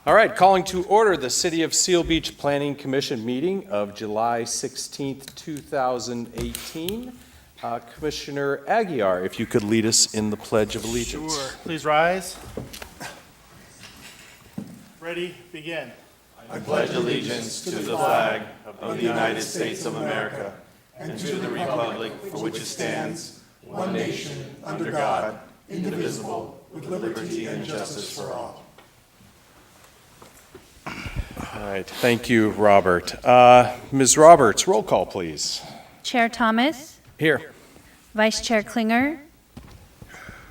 All right, calling to order the City of Seal Beach Planning Commission meeting of July 16th, 2018. Commissioner Aguiar, if you could lead us in the Pledge of Allegiance. Sure. Please rise. Ready, begin. I pledge allegiance to the flag of the United States of America and to the republic for which it stands, one nation, under God, indivisible, with liberty and justice for all. All right, thank you, Robert. Ms. Roberts, roll call, please. Chair Thomas, Here. Vice Chair Klinger,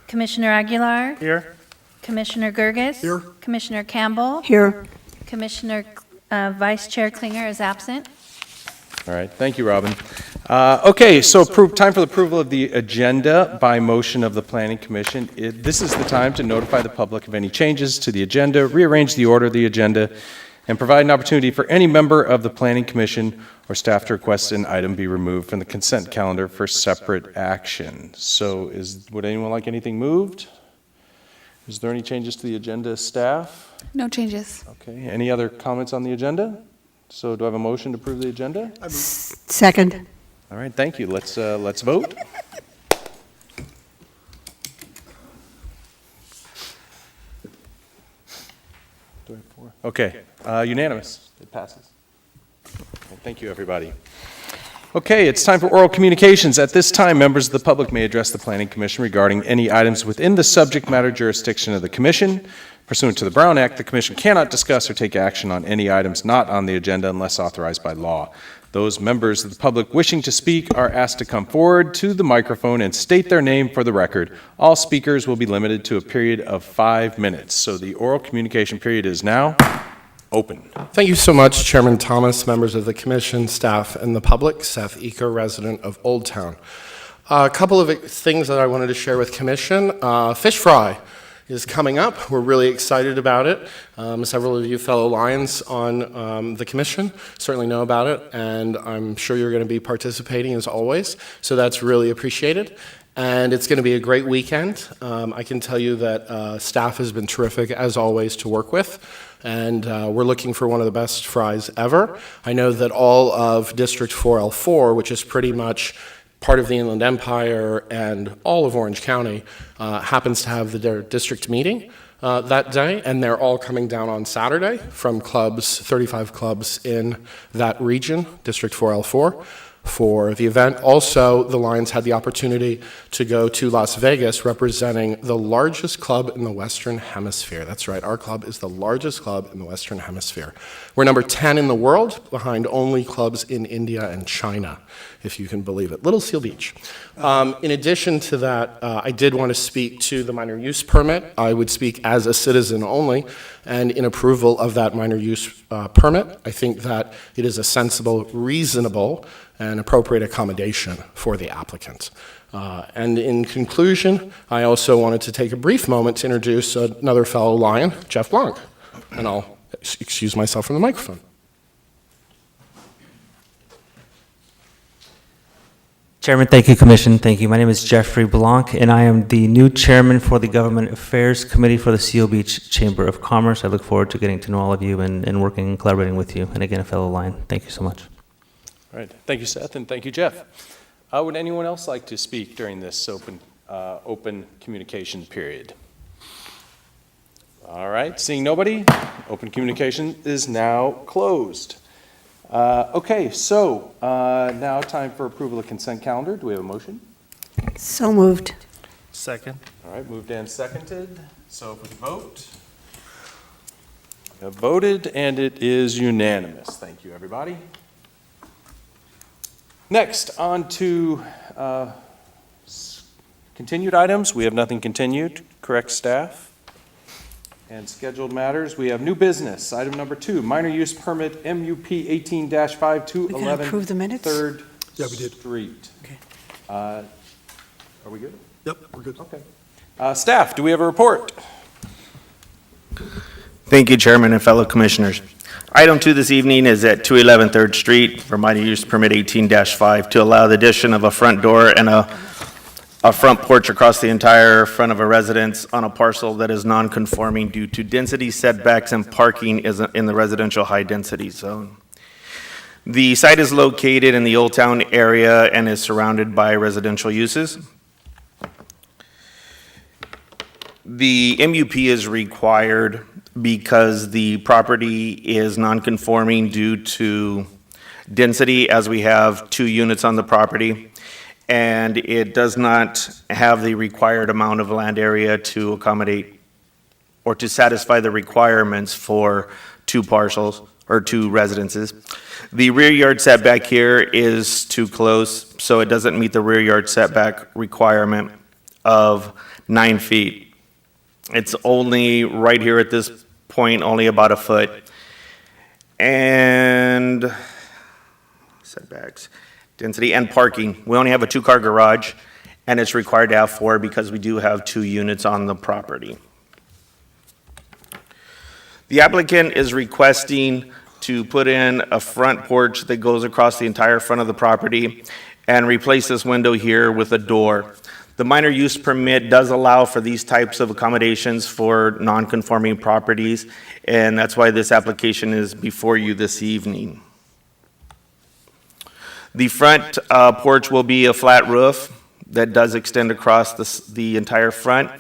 Commissioner Aguilar, Here. Commissioner Gerges. Here. Commissioner Campbell. Here. Commissioner Vice Chair Klinger is absent. All right, thank you, Robin. Okay, so time for the approval of the agenda by motion of the Planning Commission. This is the time to notify the public of any changes to the agenda, rearrange the order of the agenda, and provide an opportunity for any member of the Planning Commission or staff to request an item be removed from the consent calendar for separate action. So would anyone like anything moved? Is there any changes to the agenda, staff? No changes. Okay, any other comments on the agenda? So do I have a motion to approve the agenda? Second. All right, thank you. Let's vote. Do I have four? Okay, unanimous. It passes. Okay, thank you, everybody. Okay, it's time for oral communications. At this time, members of the public may address the Planning Commission regarding any items within the subject matter jurisdiction of the Commission. Pursuant to the Brown Act, the Commission cannot discuss or take action on any items not on the agenda unless authorized by law. Those members of the public wishing to speak are asked to come forward to the microphone and state their name for the record. All speakers will be limited to a period of 5 minutes. So the oral communication period is now open. Thank you so much, Chairman Thomas, members of the Commission, staff, and the public. Seth Eker, resident of Old Town. A couple of things that I wanted to share with Commission. Fish Fry is coming up. We're really excited about it. Several of you fellow Lions on the Commission certainly know about it, and I'm sure you're going to be participating as always, so that's really appreciated. And it's going to be a great weekend. I can tell you that staff has been terrific, as always, to work with, and we're looking for one of the best fries ever. I know that all of District 4L4, which is pretty much part of the Inland Empire and all of Orange County, happens to have their district meeting that day, and they're all coming down on Saturday from clubs, 35 clubs in that region, District 4L4, for the event. Also, the Lions had the opportunity to go to Las Vegas, representing the largest club in the Western Hemisphere. That's right, our club is the largest club in the Western Hemisphere. We're number 10 in the world, behind only clubs in India and China, if you can believe it. Little Seal Beach. In addition to that, I did want to speak to the minor use permit. I would speak as a citizen only, and in approval of that minor use permit, I think that it is a sensible, reasonable, and appropriate accommodation for the applicant. And in conclusion, I also wanted to take a brief moment to introduce another fellow Lion, Jeff Blanc, and I'll excuse myself from the microphone. Chairman, thank you, Commission. Thank you. My name is Jeffrey Blanc, and I am the new chairman for the Government Affairs Committee for the Seal Beach Chamber of Commerce. I look forward to getting to know all of you and working and collaborating with you. And again, a fellow Lion. Thank you so much. All right, thank you, Seth, and thank you, Jeff. Would anyone else like to speak during this open communication period? All right, seeing nobody, open communication is now closed. Okay, so now time for approval of consent calendar. Do we have a motion? So moved. Second. All right, moved and seconded. So if we vote. We have voted, and it is unanimous. Thank you, everybody. Next, on to continued items. We have nothing continued, correct, staff? And scheduled matters, we have new business. Item number 2, minor use permit MUP 18-5 We can approve the minutes? 3rd Yeah, we did. Street. Okay. Are we good? Yep, we're good. Okay. Staff, do we have a report? Thank you, Chairman and fellow Commissioners. Item 2 this evening is at 211 3rd Street for minor use permit 18-5 to allow the addition of a front door and a a front porch across the entire front of a residence on a parcel that is non-conforming due to density setbacks and parking is in the residential high-density zone. The site is located in the Old Town area and is surrounded by residential uses. The MUP is required because the property is non-conforming due to density, as we have 2 units on the property, and it does not have the required amount of land area to accommodate or to satisfy the requirements for 2 parcels or 2 residences. The rear yard setback here is too close, so it doesn't meet the rear yard setback requirement of 9 feet. It's only right here at this point, only about a foot. And setbacks, density, and parking. We only have a 2-car garage, and it's required to have 4 because we do have 2 units on the property. The applicant is requesting to put in a front porch that goes across the entire front of the property and replace this window here with a door. The minor use permit does allow for these types of accommodations for non-conforming properties, and that's why this application is before you this evening. The front porch will be a flat roof that does extend across the entire front.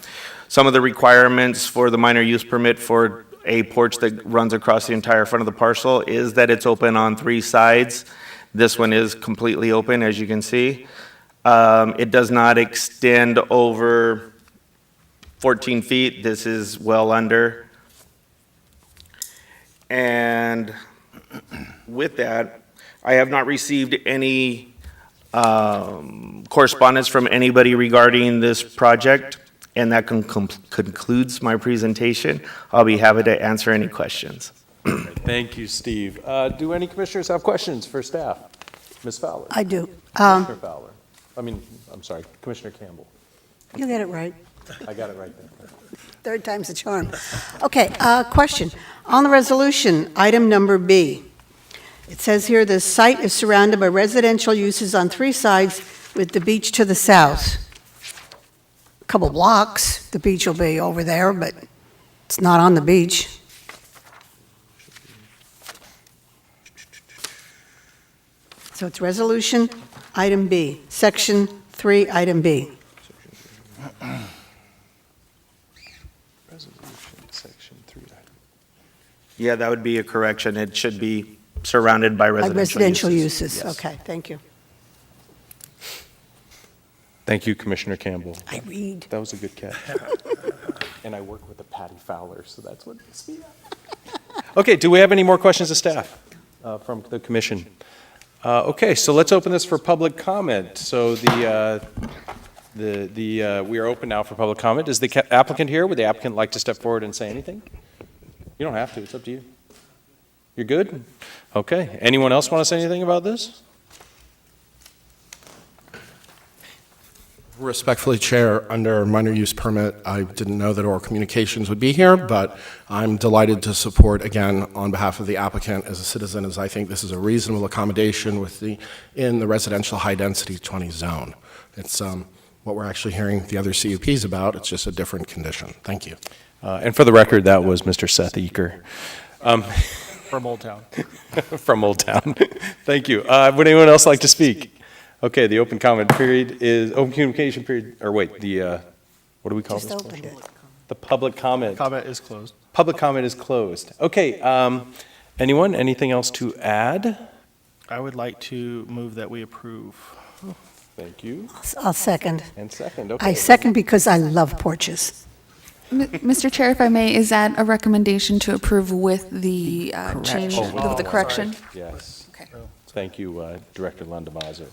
Some of the requirements for the minor use permit for a porch that runs across the entire front of the parcel is that it's open on 3 sides. This one is completely open, as you can see. It does not extend over 14 feet. This is well under. And with that, I have not received any correspondence from anybody regarding this project, and that concludes my presentation. I'll be happy to answer any questions. Thank you, Steve. Do any commissioners have questions for staff? Ms. Fowler? I do. Commissioner Fowler? I'm sorry, Commissioner Campbell. You get it right. I got it right there. 3rd time's a charm. Okay, question. On the resolution, item number B, it says here, the site is surrounded by residential uses on 3 sides with the beach to the south. A couple blocks, the beach will be over there, but it's not on the beach. So it's resolution, item B, section 3, item B. Resolution, section 3. Yeah, that would be a correction. It should be surrounded by Like residential residential uses. uses, okay, thank you. Thank you, Commissioner Campbell. I read. That was a good catch. And I work with a Patty Fowler, so that's what makes me happy. Okay, do we have any more questions of staff from the commission? Okay, so let's open this for public comment. So we are open now for public comment. Is the applicant here? Would the applicant like to step forward and say anything? You don't have to, it's up to you. You're good? Okay, anyone else want to say anything about this? Respectfully, Chair, under minor use permit, I didn't know that oral communications would be here, but I'm delighted to support, again, on behalf of the applicant as a citizen, as I think this is a reasonable accommodation in the residential high-density 20 zone. It's what we're actually hearing the other CUPs about. It's just a different condition. Thank you. And for the record, that was Mr. Seth Eaker. From Old Town. From Old Town. Thank you. Would anyone else like to speak? Okay, the open comment period is, open communication period, or wait, what do we call this? Just opened it. The public comment. Comment is closed. Public comment is closed. Okay, anyone, anything else to add? I would like to move that we approve. Thank you. I'll second. And second, okay. I second because I love porches. Mr. Chair, if I may, is that a recommendation to approve with the change, with the correction? Yes. Okay. Thank you, Director Landemazer.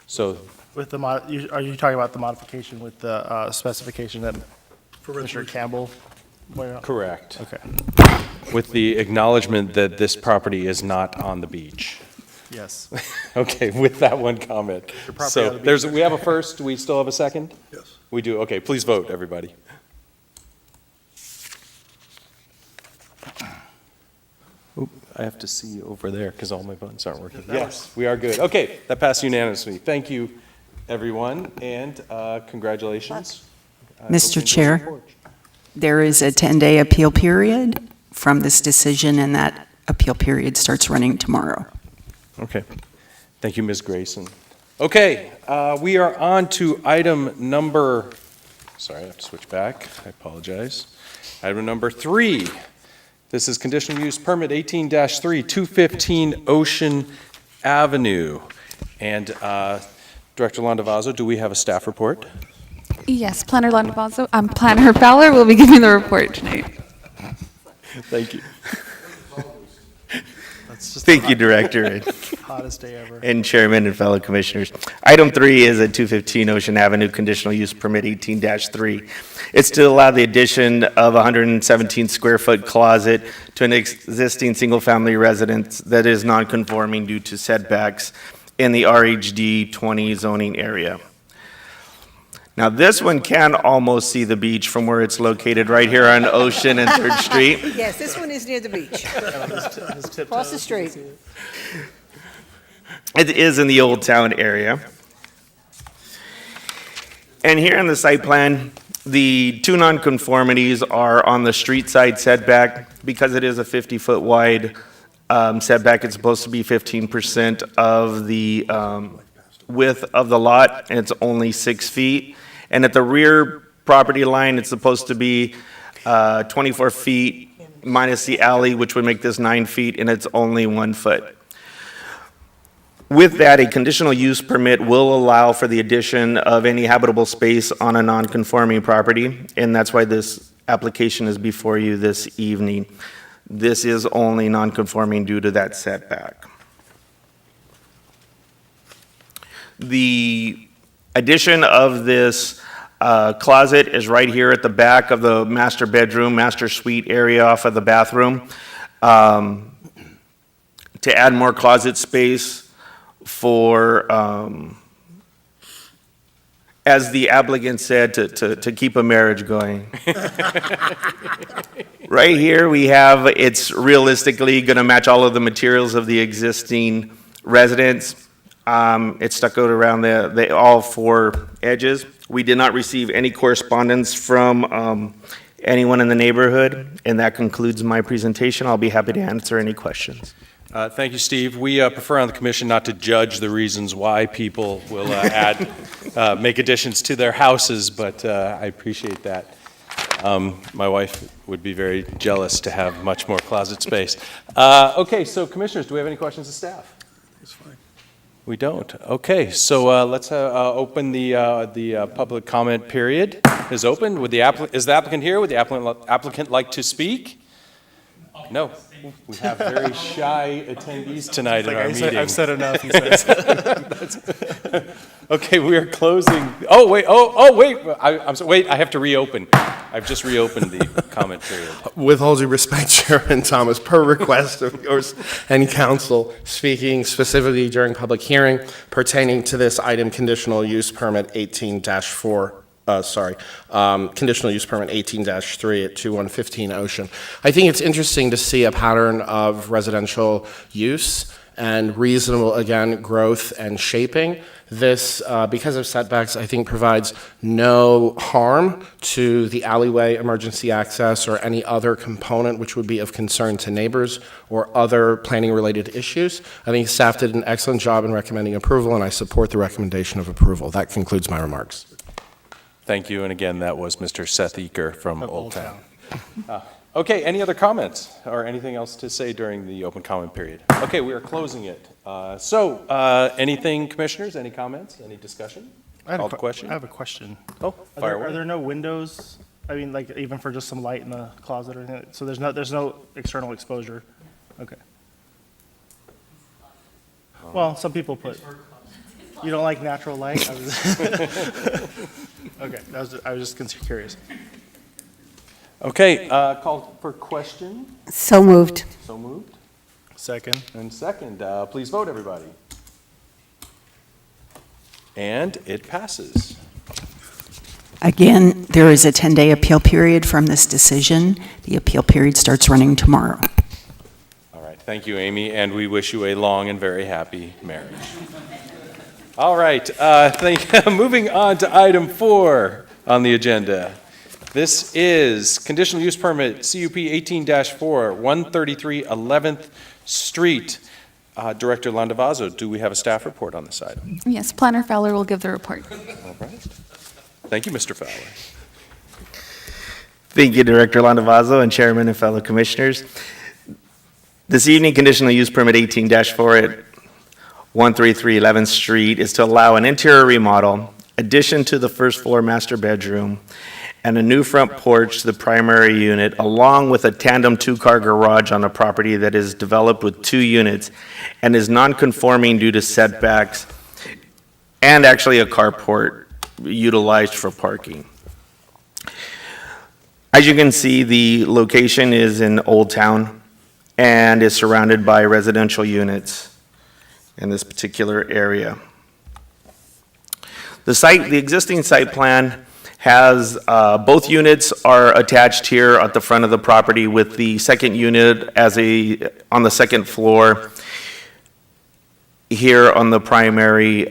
So, With the, are you talking about the modification with the specification that Commissioner Campbell pointed out? correct. Okay, With the acknowledgement that this property is not on the beach. yes. Okay, with that one comment. property So on the beach. we have a first, do we still have a second? Yes. We do, okay, please vote, everybody. Oop, I have to see over there because all my buttons aren't working. Yes, we are good. Okay, that passed unanimously. Thank you, everyone, and congratulations. Mr. Chair, there is a 10-day appeal period from this decision, and that appeal period starts running tomorrow. Okay. Thank you, Ms. Grayson. Okay, we are on to item number, sorry, I have to switch back. I apologize. Item number 3. This is conditional use permit 18-3, 215 Ocean Avenue. And Director Landavazo, do we have a staff report? Yes, Planner Landavazo, Planner Fowler will be giving the report tonight. Thank you. Thank you, Director. Hottest day ever. And Chairman and fellow Commissioners. Item 3 is a 215 Ocean Avenue Conditional Use Permit 18-3. It's to allow the addition of a 117-square-foot closet to an existing single-family residence that is non-conforming due to setbacks in the RHD 20 zoning area. Now, this one can almost see the beach from where it's located, right here on Ocean and 3rd Street. Yes, this one is near the beach, across the street. It is in the Old Town area. And here in the site plan, the 2 nonconformities are on the street side setback. Because it is a 50-foot wide setback, it's supposed to be 15% of the width of the lot, and it's only 6 feet. And at the rear property line, it's supposed to be 24 feet minus the alley, which would make this 9 feet, and it's only 1 foot. With that, a conditional use permit will allow for the addition of any habitable space on a non-conforming property, and that's why this application is before you this evening. This is only non-conforming due to that setback. The addition of this closet is right here at the back of the master bedroom, master suite area off of the bathroom. To add more closet space for, as the applicant said, to keep a marriage going. Right here we have, it's realistically going to match all of the materials of the existing residence. It's stuccoed around all 4 edges. We did not receive any correspondence from anyone in the neighborhood, and that concludes my presentation. I'll be happy to answer any questions. Thank you, Steve. We prefer on the commission not to judge the reasons why people will make additions to their houses, but I appreciate that. My wife would be very jealous to have much more closet space. Okay, so commissioners, do we have any questions of staff? It's fine. We don't. Okay, so let's open the public comment period. Is open. Is the applicant here? Would the applicant like to speak? No. We have very shy attendees tonight at our meeting. I've said enough, he says. Okay, we are closing. Oh, wait. Oh, wait. I'm sorry. Wait, I have to reopen. I've just reopened the comment period. With all due respect, Chairman Thomas, per request of yours and council, speaking specifically during public hearing pertaining to this item, conditional use permit 18-4, conditional use permit 18-3 at 2115 Ocean. I think it's interesting to see a pattern of residential use and reasonable, again, growth and shaping. This, because of setbacks, I think provides no harm to the alleyway emergency access or any other component which would be of concern to neighbors or other planning-related issues. I think staff did an excellent job in recommending approval, and I support the recommendation of approval. That concludes my remarks. Thank you, and again, that was Mr. Seth Eaker from Old Town. Okay, any other comments or anything else to say during the open comment period? Okay, we are closing it. Anything, commissioners, any comments, any discussion? Call the question? I have a question. Oh, fire Are away. there no windows? I mean, like, even for just some light in the closet or anything? So there's no external exposure? Okay. Well, some people put, you don't like natural light? Okay, I was just curious. Okay, call for question. So moved. So moved. Second. And second, please vote, everybody. And it passes. Again, there is a 10-day appeal period from this decision. The appeal period starts running tomorrow. All right, thank you, Amy, and we wish you a long and very happy marriage. All right, moving on to item 4 on the agenda. This is conditional use permit, CUP 18-4, 133 11th Street. Director Landavazo, do we have a staff report on this item? Yes, Planner Fowler will give the report. All right. Thank you, Mr. Fowler. Thank you, Director Landavazo and Chairman and fellow commissioners. This evening, conditional use permit 18-4 at 133 11th Street is to allow an interior remodel, addition to the first floor master bedroom, and a new front porch to the primary unit, along with a tandem 2-car garage on a property that is developed with 2 units and is non-conforming due to setbacks, and actually a carport utilized for parking. As you can see, the location is in Old Town and is surrounded by residential units in this particular area. The existing site plan has, both units are attached here at the front of the property, with the second unit on the second floor here on the primary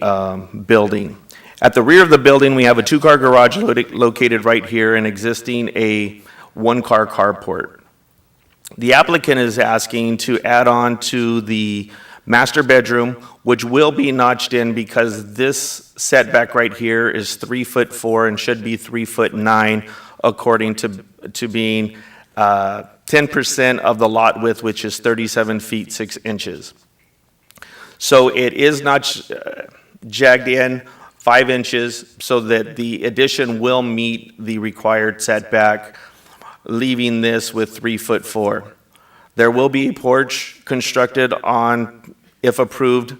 building. At the rear of the building, we have a 2-car garage located right here and existing a 1-car carport. The applicant is asking to add on to the master bedroom, which will be notched in because this setback right here is 3'4" and should be 3'9", according to being 10% of the lot width, which is 37 feet 6 inches. So it is not jagged in 5 inches so that the addition will meet the required setback, leaving this with 3'4". There will be a porch constructed on, if approved,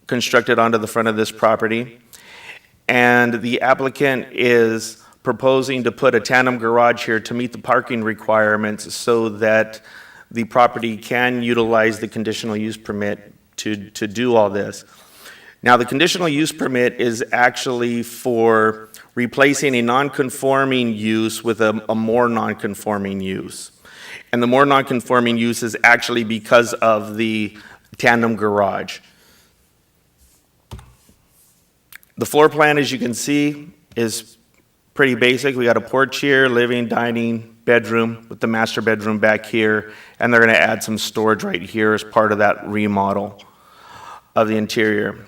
constructed onto the front of this property. And the applicant is proposing to put a tandem garage here to meet the parking requirements so that the property can utilize the conditional use permit to do all this. Now, the conditional use permit is actually for replacing a non-conforming use with a more non-conforming use. And the more non-conforming use is actually because of the tandem garage. The floor plan, as you can see, is pretty basic. We got a porch here, living, dining, bedroom, with the master bedroom back here, and they're going to add some storage right here as part of that remodel of the interior.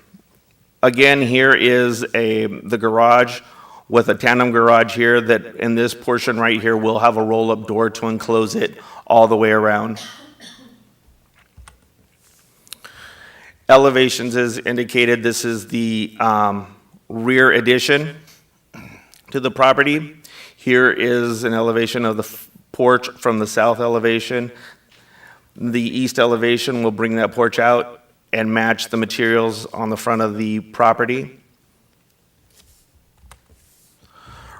Again, here is the garage with a tandem garage here that in this portion right here will have a roll-up door to enclose it all the way around. Elevations as indicated, this is the rear addition to the property. Here is an elevation of the porch from the south elevation. The east elevation will bring that porch out and match the materials on the front of the property.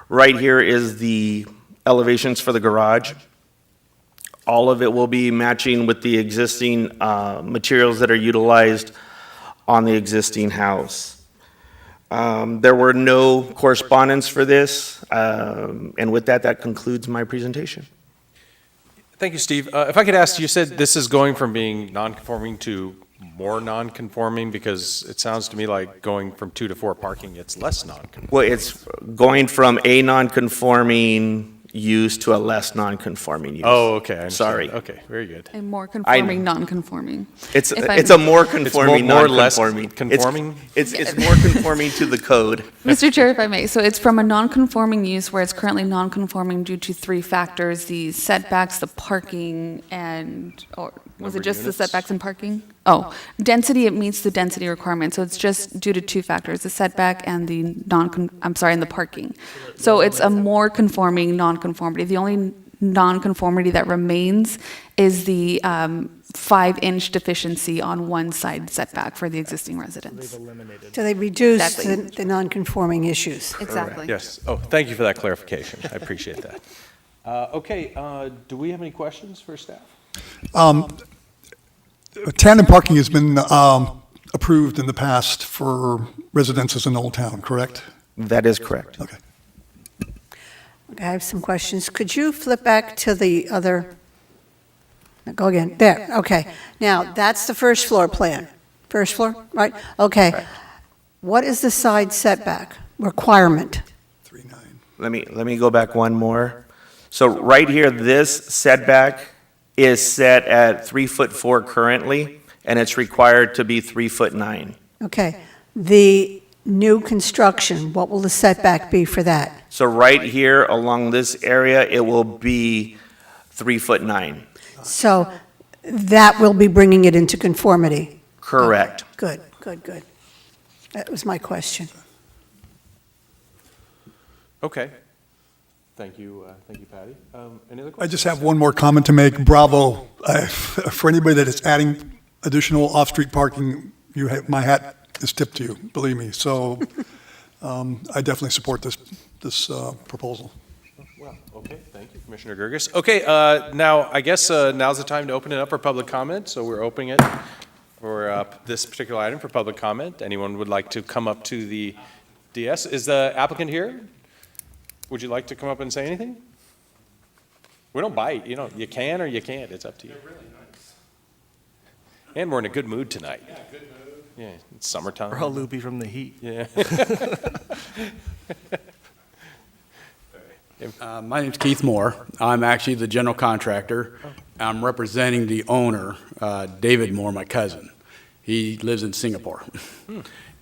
Right here is the elevations for the garage. All of it will be matching with the existing materials that are utilized on the existing house. There were no correspondence for this, and with that, that concludes my presentation. Thank you, Steve. If I could ask, you said this is going from being non-conforming to more non-conforming, because it sounds to me like going from 2 to 4 parking, it's less non-conforming. Well, it's going from a non-conforming use to a less non-conforming use. Oh, okay. I understand. Sorry. Okay, very good. And more conforming, non-conforming. It's If I'm- a more conforming, more or less non-conforming. conforming? It's more conforming to the code. Mr. Chair, if I may, so it's from a non-conforming use where it's currently non-conforming due to 3 factors: the setbacks, the parking, and, or was it just the setbacks and parking? Oh, density, it meets the density requirement, so it's just due to 2 factors: the setback and the and the parking. So it's a more conforming non-conformity. The only non-conformity that remains is the 5-inch deficiency on one side setback for the existing residence. So they reduce Exactly. the non-conforming issues. Exactly. Yes. Oh, thank you for that clarification. I appreciate that. Okay, do we have any questions for staff? Tandem parking has been approved in the past for residences in Old Town, correct? That is correct. Okay. Okay, I have some questions. Could you flip back to the other? Go again. There, okay. Now, that's the first floor plan. First floor, right? Okay. what is the side setback requirement? 3.9. Let me go back one more. So right here, this setback is set at 3'4" currently, and it's required to be 3'9". Okay, the new construction, what will the setback be for that? So right here along this area, it will be 3'9". So that will be bringing it into conformity? Correct. Good, good, good. That was my question. Okay. Thank you, Patty. Any other I questions? just have one more comment to make. Bravo. For anybody that is adding additional off-street parking, my hat is tipped to you, believe me. So I definitely support this proposal. Well, okay, thank you, Commissioner Gerges. Okay, now, I guess now's the time to open it up for public comment, so we're opening it for this particular item for public comment. Anyone would like to come up to the DS? Is the applicant here? Would you like to come up and say anything? We don't bite, you can or you can't, it's up to you. They're really nice. And we're in a good mood tonight. Yeah, good mood. Yeah, it's summertime. We're all loopy from the heat. Yeah. My name's Keith Moore. I'm actually the general contractor. I'm representing the owner, David Moore, my cousin. He lives in Singapore.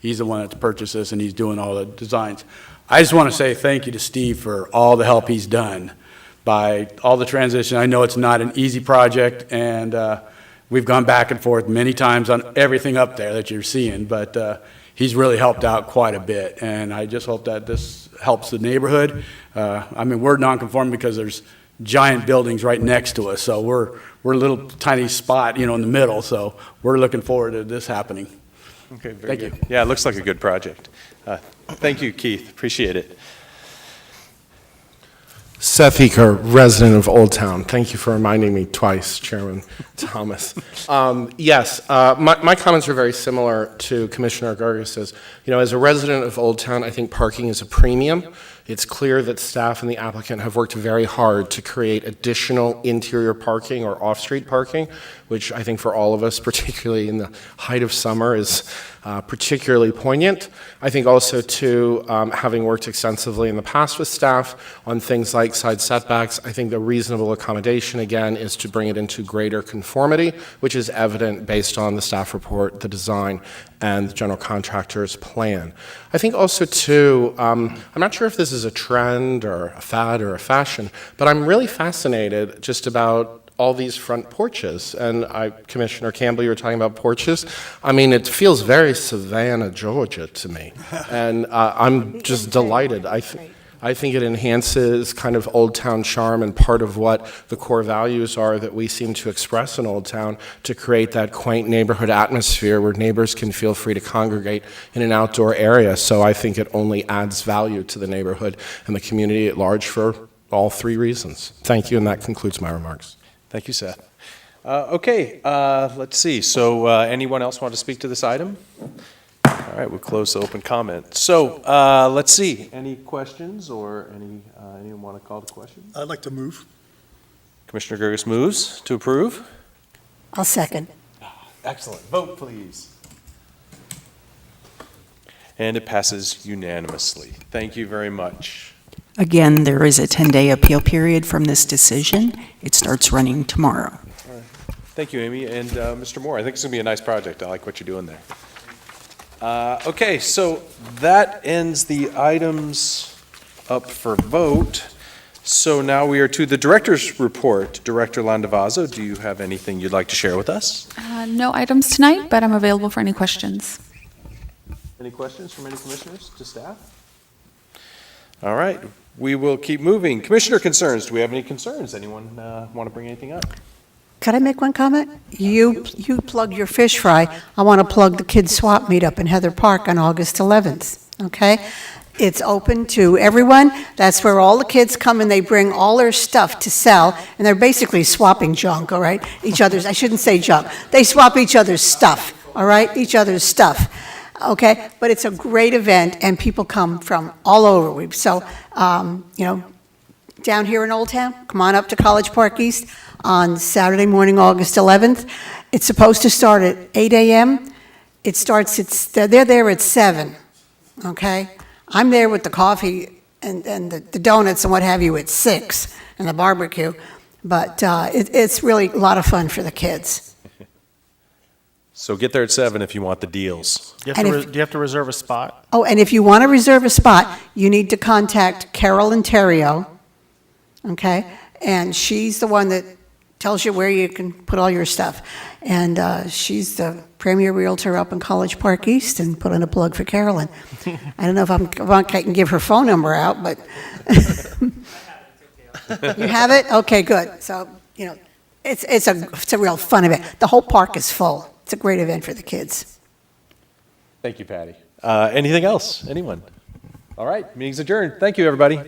He's the one that's purchased this, and he's doing all the designs. I just want to say thank you to Steve for all the help he's done by all the transition. I know it's not an easy project, and we've gone back and forth many times on everything up there that you're seeing, but he's really helped out quite a bit, and I just hope that this helps the neighborhood. I mean, we're non-conforming because there's giant buildings right next to us, so we're a little tiny spot, in the middle, so we're looking forward to this happening. Okay, very Thank good. you. Yeah, it looks like a good project. Thank you, Keith, appreciate it. Seth Eaker, resident of Old Town. Thank you for reminding me twice, Chairman Thomas. Yes, my comments are very similar to Commissioner Gerges's. As a resident of Old Town, I think parking is a premium. It's clear that staff and the applicant have worked very hard to create additional interior parking or off-street parking, which I think for all of us, particularly in the height of summer, is particularly poignant. I think also, too, having worked extensively in the past with staff on things like side setbacks, I think the reasonable accommodation, again, is to bring it into greater conformity, which is evident based on the staff report, the design, and the general contractor's plan. I think also, too, I'm not sure if this is a trend or a fad or a fashion, but I'm really fascinated just about all these front porches. And Commissioner Campbell, you were talking about porches. I mean, it feels very Savannah, Georgia to me. And I'm just delighted. I think it enhances kind of Old Town charm and part of what the core values are that we seem to express in Old Town to create that quaint neighborhood atmosphere where neighbors can feel free to congregate in an outdoor area. So I think it only adds value to the neighborhood and the community at large for all three reasons. Thank you, and that concludes my remarks. Thank you, Seth. Okay, let's see. So anyone else want to speak to this item? All right, we'll close the open comment. So let's see. Any questions or anyone want to call to question? I'd like to move. Commissioner Gerges moves to approve. I'll second. Excellent. Vote, please. And it passes unanimously. Thank you very much. Again, there is a 10-day appeal period from this decision. It starts running tomorrow. All right. Thank you, Amy. And Mr. Moore, I think it's going to be a nice project. I like what you're doing there. Okay, so that ends the items up for vote. So now we are to the director's report. Director Landavazo, do you have anything you'd like to share with us? No items tonight, but I'm available for any questions. Any questions from any commissioners to staff? All right, we will keep moving. Commissioner concerns. Do we have any concerns? Anyone want to bring anything up? Could I make one comment? You plug your fish fry. I want to plug the kids swap meetup in Heather Park on August 11th, okay? It's open to everyone. That's where all the kids come and they bring all their stuff to sell, and they're basically swapping junk, all right? I shouldn't say junk. They swap each other's stuff, all right? Each other's stuff, okay? But it's a great event, and people come from all over. So, down here in Old Town, come on up to College Park East on Saturday morning, August 11th. It's supposed to start at 8 a.m. It starts, they're there at 7. okay? I'm there with the coffee and the donuts and what have you at 6 and the barbecue, but it's really a lot of fun for the kids. So get there at 7 if you want the deals. Do And you have to reserve a spot? Oh, and if you want to reserve a spot, you need to contact Carol Ontario, okay? And she's the one that tells you where you can put all your stuff. And she's the premier realtor up in College Park East, and put in a plug for Carolyn. I don't know if I can give her phone number out, but. You have it? Okay, good. So, you know, it's a real fun event. The whole park is full. It's a great event for the kids. Thank you, Patty. Anything else? Anyone? All right, meeting's adjourned. Thank you, everybody.